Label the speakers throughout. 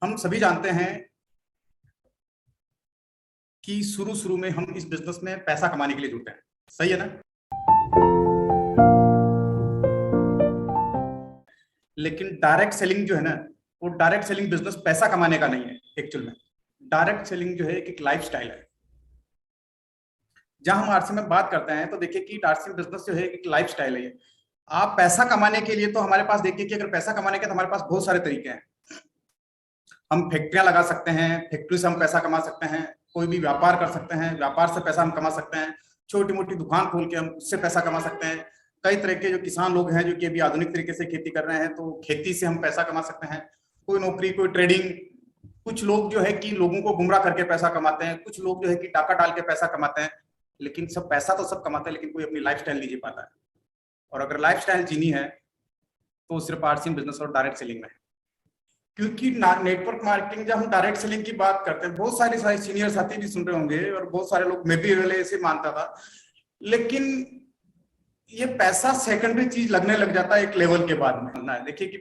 Speaker 1: हम सभी जानते हैं कि शुरू शुरू में हम इस बिजनेस में पैसा कमाने के लिए जुड़ते हैं। सही है ना? लेकिन डायरेक्ट सेलिंग जो है ना, वो डायरेक्ट सेलिंग बिजनेस पैसा कमाने का नहीं है। एक्चुअल में डायरेक्ट सेलिंग जो है एक लाइफ स्टाइल है। जहां हम आरसी में बात करते हैं तो देखिए कि आरसी बिजनेस जो है एक लाइफ स्टाइल है। आप पैसा कमाने के लिए तो हमारे पास देखिए कि अगर पैसा कमाने के तो हमारे पास बहुत सारे तरीके हैं। हम फैक्ट्रियां लगा सकते हैं, फैक्ट्री से हम पैसा कमा सकते हैं। कोई भी व्यापार कर सकते हैं, व्यापार से पैसा हम कमा सकते हैं। छोटी मोटी दुकान खोल के हम उससे पैसा कमा सकते हैं। कई तरह के जो किसान लोग हैं जो कि अभी आधुनिक तरीके से खेती कर रहे हैं, तो खेती से हम पैसा कमा सकते हैं। कोई नौकरी, कोई ट्रेडिंग। कुछ लोग जो है कि लोगों को गुमराह करके पैसा कमाते हैं, कुछ लोग जो है कि टाका डाल के पैसा कमाते हैं। लेकिन सब पैसा तो सब कमाते हैं, लेकिन कोई अपनी लाइफ स्टाइल नहीं जी पाता है। और अगर लाइफ स्टाइल जीनी है तो सिर्फ आरसी बिजनेस और डायरेक्ट सेलिंग में है। क्योंकि नेटवर्क मार्केटिंग, जब हम डायरेक्ट सेलिंग की बात करते हैं, बहुत सारे सीनियर साथी भी सुन रहे होंगे और बहुत सारे लोग, मैं भी पहले ऐसे मानता था, लेकिन ये पैसा सेकेंडरी चीज लगने लग जाता है एक लेवल के बाद में ना। देखिए कि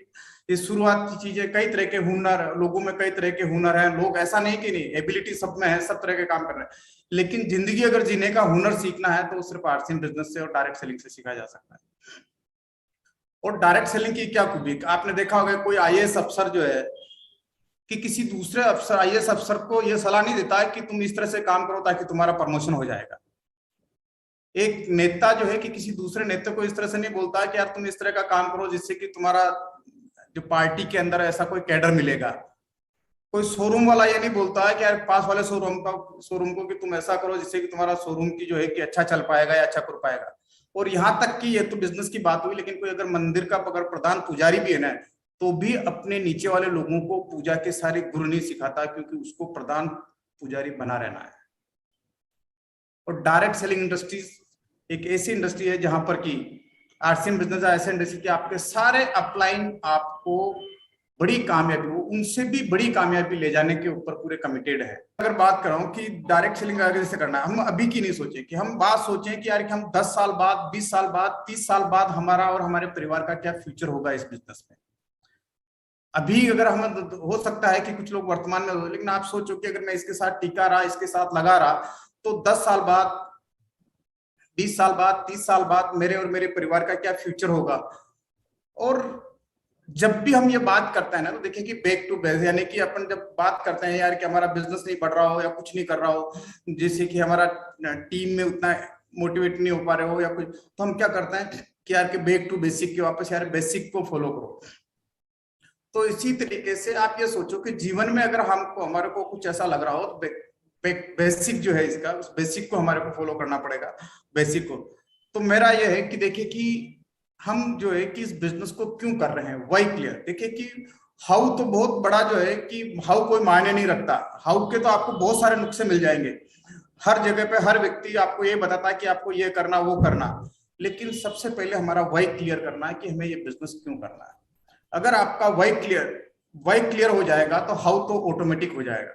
Speaker 1: ये शुरुआत की चीज है। कई तरह के हुनर लोगों में, कई तरह के हुनर हैं। लोग ऐसा नहीं कि नहीं, एबिलिटी सब में है, सब तरह के काम कर रहे हैं। लेकिन जिंदगी अगर जीने का हुनर सीखना है तो सिर्फ आरसी बिजनेस से और डायरेक्ट सेलिंग से सीखा जा सकता है। और डायरेक्ट सेलिंग की क्या खूबी, आपने देखा होगा कोई आईएएस अफसर जो है कि किसी दूसरे अफसर, आईएएस अफसर को यह सलाह नहीं देता है कि तुम इस तरह से काम करो ताकि तुम्हारा प्रमोशन हो जाएगा। एक नेता जो है कि किसी दूसरे नेता को इस तरह से नहीं बोलता है कि यार तुम इस तरह का काम करो जिससे कि तुम्हारा जो पार्टी के अंदर ऐसा कोई कैडर मिलेगा। कोई शोरूम वाला ये नहीं बोलता है कि यार पास वाले शोरूम को कि तुम ऐसा करो जिससे कि तुम्हारा शोरूम की जो है कि अच्छा चल पाएगा या अच्छा कर पाएगा। और यहाँ तक कि ये तो बिजनेस की बात हुई, लेकिन कोई अगर मंदिर का अगर प्रधान पुजारी भी है ना, तो भी अपने नीचे वाले लोगों को पूजा के सारे गुरु नहीं सिखाता, क्योंकि उसको प्रधान पुजारी बना रहना है। और डायरेक्ट सेलिंग इंडस्ट्रीज एक ऐसी इंडस्ट्री है जहां पर कि आरसीएम बिजनेस ऐसे इंडस्ट्री कि आपके सारे अपलाइन आपको बड़ी कामयाबी, वो उनसे भी बड़ी कामयाबी ले जाने के ऊपर पूरे कमिटेड है। अगर बात कर रहा हूँ कि डायरेक्ट सेलिंग अगर जैसे करना है, हम अभी की नहीं सोचे कि हम बात सोचें कि यार कि हम 10 साल बाद, 20 साल बाद, 30 साल बाद हमारा और हमारे परिवार का क्या फ्यूचर होगा इस बिजनेस में। अभी अगर हम, हो सकता है कि कुछ लोग वर्तमान में हो, लेकिन आप सोचो कि अगर मैं इसके साथ टिका रहा, इसके साथ लगा रहा, तो 10 साल बाद, 20 साल बाद, 30 साल बाद मेरे और मेरे परिवार का क्या फ्यूचर होगा। और जब भी हम ये बात करते हैं ना, तो देखिए कि बैक टू बेस, यानी कि अपन जब बात करते हैं यार कि हमारा बिजनेस नहीं बढ़ रहा हो या कुछ नहीं कर रहा हो, जैसे कि हमारा टीम में उतना मोटिवेट नहीं हो पा रहे हो या कुछ, तो हम क्या करते हैं कि यार कि बैक टू बेसिक के वापस, यार बेसिक को फॉलो करो। तो इसी तरीके से आप ये सोचो कि जीवन में अगर हमको, हमारे को कुछ ऐसा लग रहा हो, तो बेसिक जो है इसका, उस बेसिक को हमारे को फॉलो करना पड़ेगा, बेसिक को। तो मेरा यह है कि देखिए कि हम जो है कि इस बिजनेस को क्यों कर रहे हैं, वाई क्लियर। देखिए कि हाउ तो बहुत बड़ा जो है कि हाउ कोई मायने नहीं रखता। हाउ के तो आपको बहुत सारे नुस्खे मिल जाएंगे, हर जगह पे हर व्यक्ति आपको ये बताता है कि आपको ये करना, वो करना। लेकिन सबसे पहले हमारा वाई क्लियर करना है कि हमें ये बिजनेस क्यों करना है। अगर आपका वाई क्लियर हो जाएगा तो हाउ तो ऑटोमेटिक हो जाएगा।